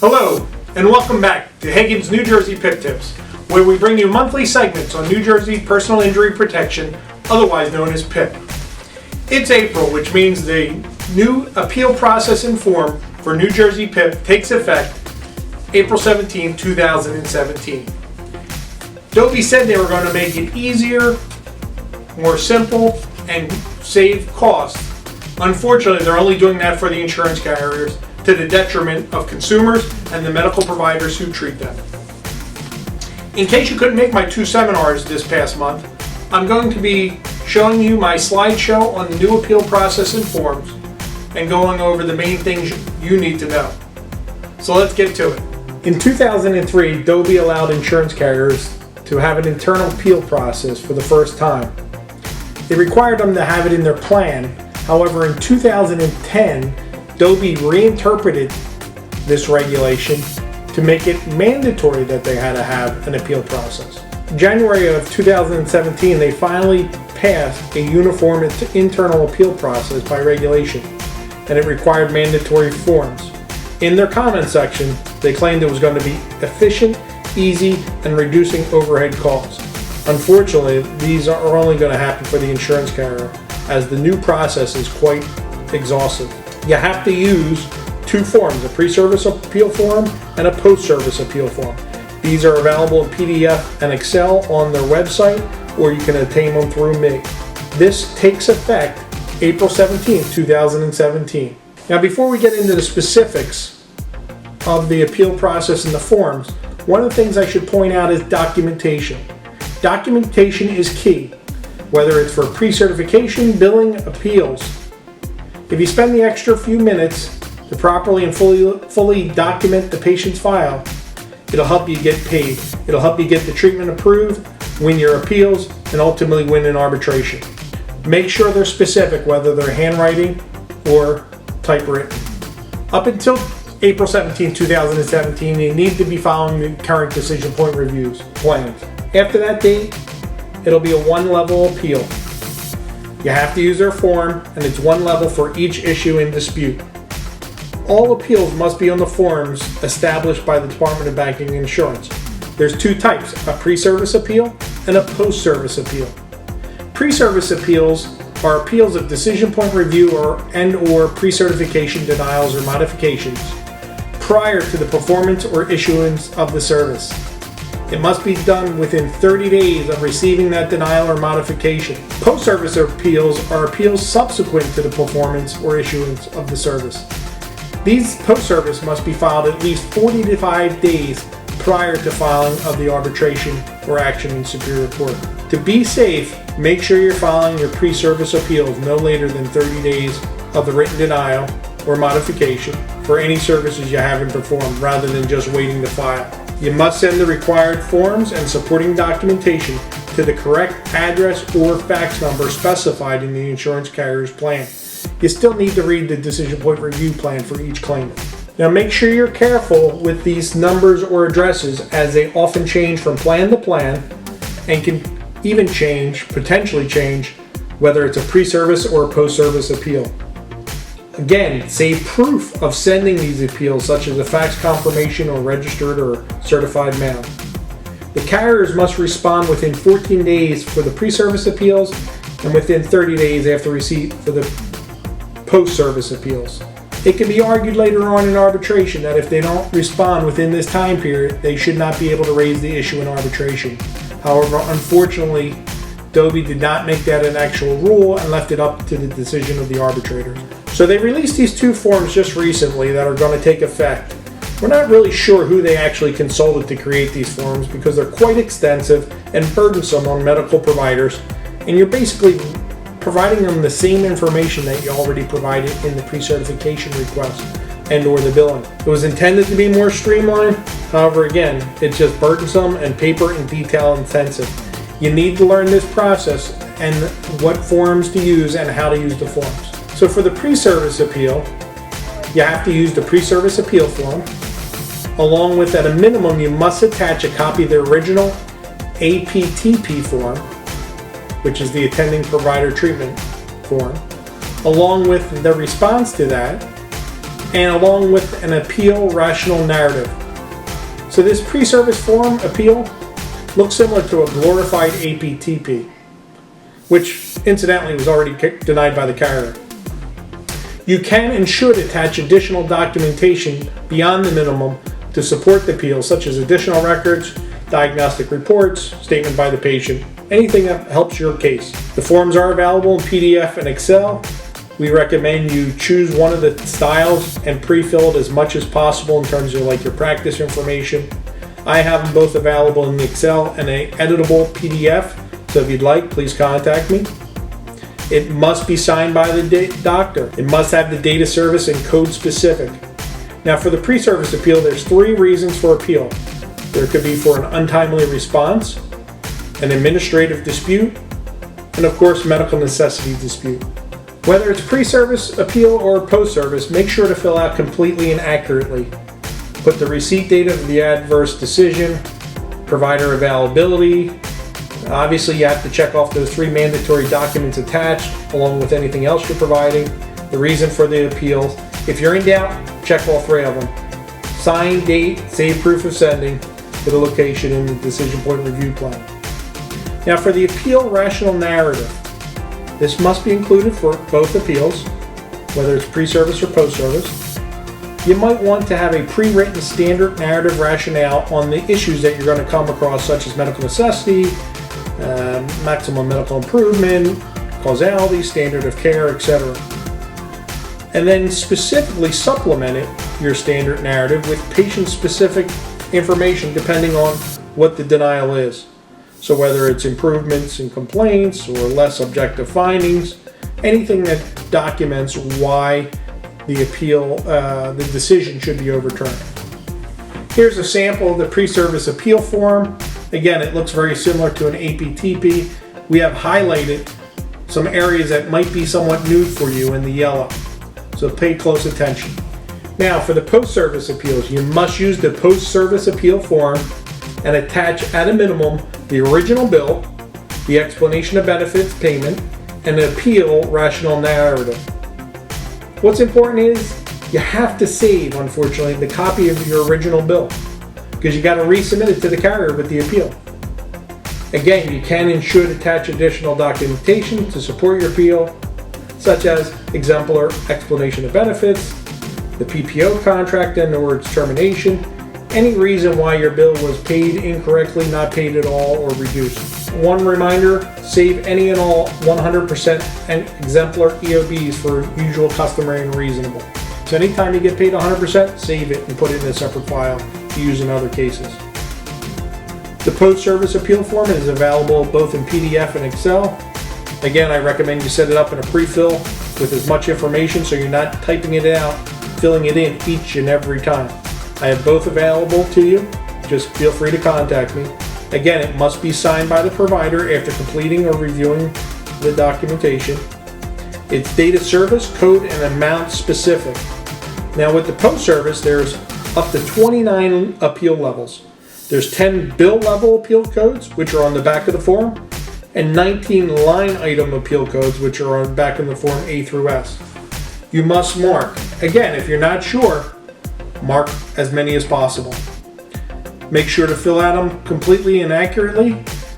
Hello, and welcome back to Hagan's New Jersey PIP Tips, where we bring you monthly segments on New Jersey personal injury protection, otherwise known as PIP. It's April, which means the new appeal process and form for New Jersey PIP takes effect April 17, 2017. Dobie said they were going to make it easier, more simple, and save costs. Unfortunately, they're only doing that for the insurance carriers, to the detriment of consumers and the medical providers who treat them. In case you couldn't make my two seminars this past month, I'm going to be showing you my slideshow on the new appeal process and forms and going over the main things you need to know. So let's get to it. In 2003, Dobie allowed insurance carriers to have an internal appeal process for the first time. It required them to have it in their plan. However, in 2010, Dobie reinterpreted this regulation to make it mandatory that they had to have an appeal process. In January of 2017, they finally passed a uniform internal appeal process by regulation, and it required mandatory forms. In their comment section, they claimed it was going to be efficient, easy, and reducing overhead costs. Unfortunately, these are only going to happen for the insurance carrier, as the new process is quite exhaustive. You have to use two forms, a pre-service appeal form and a post-service appeal form. These are available in PDF and Excel on their website, or you can obtain them through me. This takes effect April 17, 2017. Now, before we get into the specifics of the appeal process and the forms, one of the things I should point out is documentation. Documentation is key, whether it's for pre-certification, billing, appeals. If you spend the extra few minutes to properly and fully document the patient's file, it'll help you get paid. It'll help you get the treatment approved, win your appeals, and ultimately win an arbitration. Make sure they're specific, whether they're handwriting or typewritten. Up until April 17, 2017, you need to be following the current decision point reviews plans. After that date, it'll be a one-level appeal. You have to use their form, and it's one level for each issue in dispute. All appeals must be on the forms established by the Department of Banking and Insurance. There's two types, a pre-service appeal and a post-service appeal. Pre-service appeals are appeals of decision point review or pre-certification denials or modifications prior to the performance or issuance of the service. It must be done within 30 days of receiving that denial or modification. Post-service appeals are appeals subsequent to the performance or issuance of the service. These post-service must be filed at least 45 days prior to filing of the arbitration or action in Superior Court. To be safe, make sure you're filing your pre-service appeals no later than 30 days of the written denial or modification for any services you haven't performed, rather than just waiting to file. You must send the required forms and supporting documentation to the correct address or fax number specified in the insurance carrier's plan. You still need to read the decision point review plan for each claimant. Now, make sure you're careful with these numbers or addresses, as they often change from plan to plan and can even potentially change, whether it's a pre-service or a post-service appeal. Again, save proof of sending these appeals, such as a fax confirmation or registered or certified mail. The carriers must respond within 14 days for the pre-service appeals and within 30 days after receipt for the post-service appeals. It can be argued later on in arbitration that if they don't respond within this time period, they should not be able to raise the issue in arbitration. However, unfortunately, Dobie did not make that an actual rule and left it up to the decision of the arbitrators. So they released these two forms just recently that are going to take effect. We're not really sure who they actually consulted to create these forms, because they're quite extensive and burdensome on medical providers, and you're basically providing them the same information that you already provided in the pre-certification request and or the billing. It was intended to be more streamlined. However, again, it's just burdensome and paper and detail intensive. You need to learn this process and what forms to use and how to use the forms. So for the pre-service appeal, you have to use the pre-service appeal form. Along with, at a minimum, you must attach a copy of the original APTP form, which is the attending provider treatment form. Along with the response to that, and along with an appeal rational narrative. So this pre-service form appeal looks similar to a glorified APTP, which incidentally was already denied by the carrier. You can and should attach additional documentation beyond the minimum to support the appeal, such as additional records, diagnostic reports, statement by the patient, anything that helps your case. The forms are available in PDF and Excel. We recommend you choose one of the styles and pre-fill it as much as possible in terms of like your practice information. I have them both available in the Excel and an editable PDF, so if you'd like, please contact me. It must be signed by the doctor. It must have the date of service and code specific. Now for the pre-service appeal, there's 3 reasons for appeal. There could be for an untimely response, an administrative dispute, and of course medical necessity dispute. Whether it's pre-service appeal or post-service, make sure to fill out completely and accurately. Put the receipt date of the adverse decision, provider availability. Obviously you have to check off those 3 mandatory documents attached along with anything else you're providing, the reason for the appeal. If you're in doubt, check all 3 of them. Sign, date, save proof of sending to the location in the decision point review plan. Now for the appeal rational narrative, this must be included for both appeals, whether it's pre-service or post-service. You might want to have a pre-written standard narrative rationale on the issues that you're going to come across, such as medical necessity, maximum medical improvement, causality, standard of care, etc. And then specifically supplement your standard narrative with patient-specific information depending on what the denial is. So whether it's improvements in complaints or less objective findings, anything that documents why the appeal, the decision should be overturned. Here's a sample of the pre-service appeal form. Again, it looks very similar to an APTP. We have highlighted some areas that might be somewhat new for you in the yellow, so pay close attention. Now for the post-service appeals, you must use the post-service appeal form and attach at a minimum the original bill, the explanation of benefits payment, and the appeal rational narrative. What's important is you have to save, unfortunately, the copy of your original bill because you got to resubmit it to the carrier with the appeal. Again, you can and should attach additional documentation to support your appeal, such as exemplar explanation of benefits, the PPO contract and or its termination, any reason why your bill was paid incorrectly, not paid at all, or reduced. One reminder, save any and all 100% and exemplar EOBs for usual, customary, and reasonable. So anytime you get paid 100%, save it and put it in a separate file to use in other cases. The post-service appeal form is available both in PDF and Excel. Again, I recommend you set it up in a pre-fill with as much information so you're not typing it out, filling it in each and every time. I have both available to you. Just feel free to contact me. Again, it must be signed by the provider after completing or reviewing the documentation. It's date of service, code, and amount specific. Now with the post-service, there's up to 29 appeal levels. There's 10 bill level appeal codes, which are on the back of the form, and 19 line item appeal codes, which are on the back of the form A through S. You must mark. Again, if you're not sure, mark as many as possible. Make sure to fill out them completely and accurately.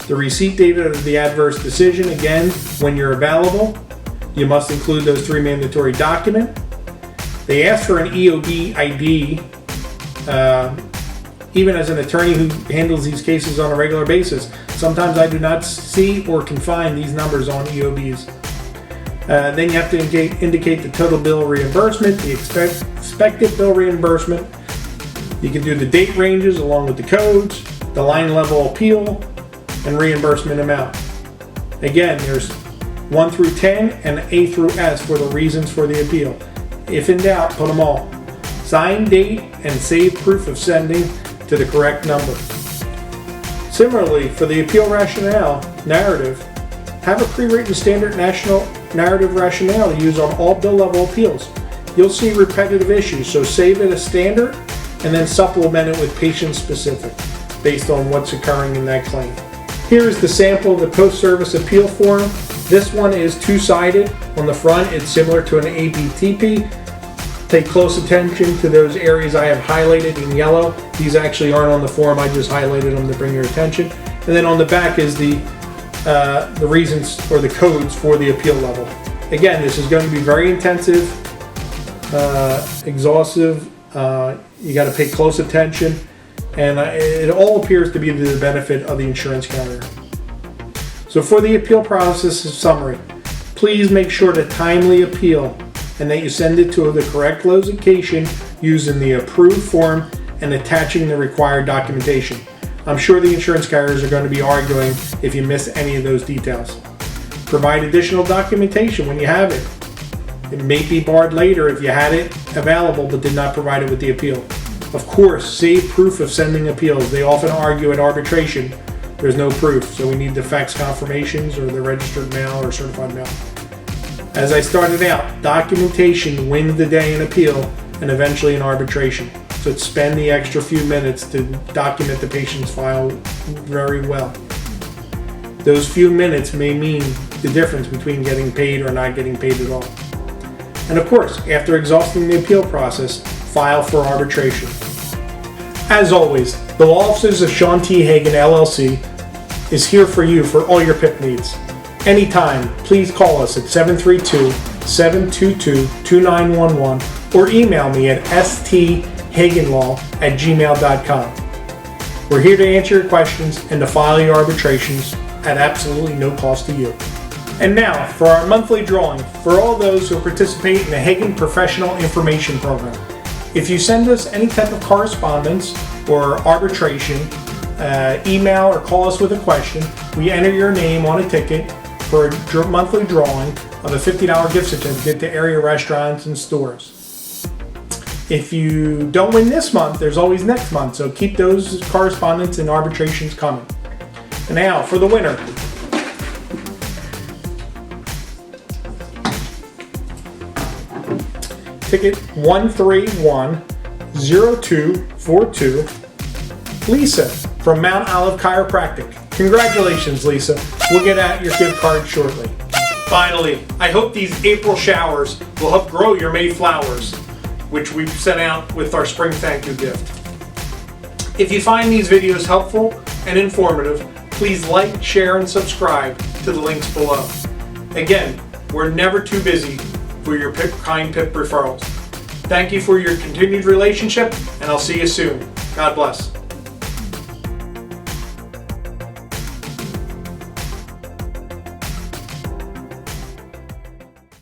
The receipt date of the adverse decision, again, when you're available. You must include those 3 mandatory documents. They ask for an EOB ID. Even as an attorney who handles these cases on a regular basis, sometimes I do not see or can find these numbers on EOBs. Then you have to indicate the total bill reimbursement, the expected bill reimbursement. You can do the date ranges along with the codes, the line level appeal, and reimbursement amount. Again, there's 1 through 10 and A through S for the reasons for the appeal. If in doubt, put them all. Sign, date, and save proof of sending to the correct number. Similarly, for the appeal rationale narrative, have a pre-written standard national narrative rationale to use on all bill level appeals. You'll see repetitive issues, so save it as standard and then supplement it with patient specific based on what's occurring in that claim. Here is the sample of the post-service appeal form. This one is 2-sided. On the front, it's similar to an APTP. Pay close attention to those areas I have highlighted in yellow. These actually aren't on the form, I just highlighted them to bring your attention. And then on the back is the reasons or the codes for the appeal level. Again, this is going to be very intensive, exhaustive. You got to pay close attention, and it all appears to be to the benefit of the insurance carrier. So for the appeal process summary, please make sure to timely appeal and that you send it to the correct location using the approved form and attaching the required documentation. I'm sure the insurance carriers are going to be arguing if you miss any of those details. Provide additional documentation when you have it. It may be barred later if you had it available but did not provide it with the appeal. Of course, save proof of sending appeals. They often argue at arbitration there's no proof, so we need the fax confirmations or the registered mail or certified mail. As I started out, documentation wins the day in appeal and eventually in arbitration. So spend the extra few minutes to document the patient's file very well. Those few minutes may mean the difference between getting paid or not getting paid at all. And of course, after exhausting the appeal process, file for arbitration. As always, the law offices of Sean T. Hagan LLC is here for you for all your PIP needs. Anytime, please call us at 732-722-2911 or email me at sthaganlaw@gmail.com. We're here to answer your questions and to file your arbitrations at absolutely no cost to you. And now, for our monthly drawing, for all those who participate in the Hagan Professional Information Program. If you send us any type of correspondence or arbitration, email or call us with a question, we enter your name on a ticket for a monthly drawing of a $50 gift certificate to area restaurants and stores. If you don't win this month, there's always next month, so keep those correspondence and arbitrations coming. And now, for the winner. Ticket 1310242, Lisa from Mount Olive Chiropractic. Congratulations, Lisa. We'll get out your gift card shortly. Finally, I hope these April showers will help grow your May flowers, which we've sent out with our spring thank you gift. If you find these videos helpful and informative, please like, share, and subscribe to the links below. Again, we're never too busy for your kind PIP referrals. Thank you for your continued relationship, and I'll see you soon. God bless.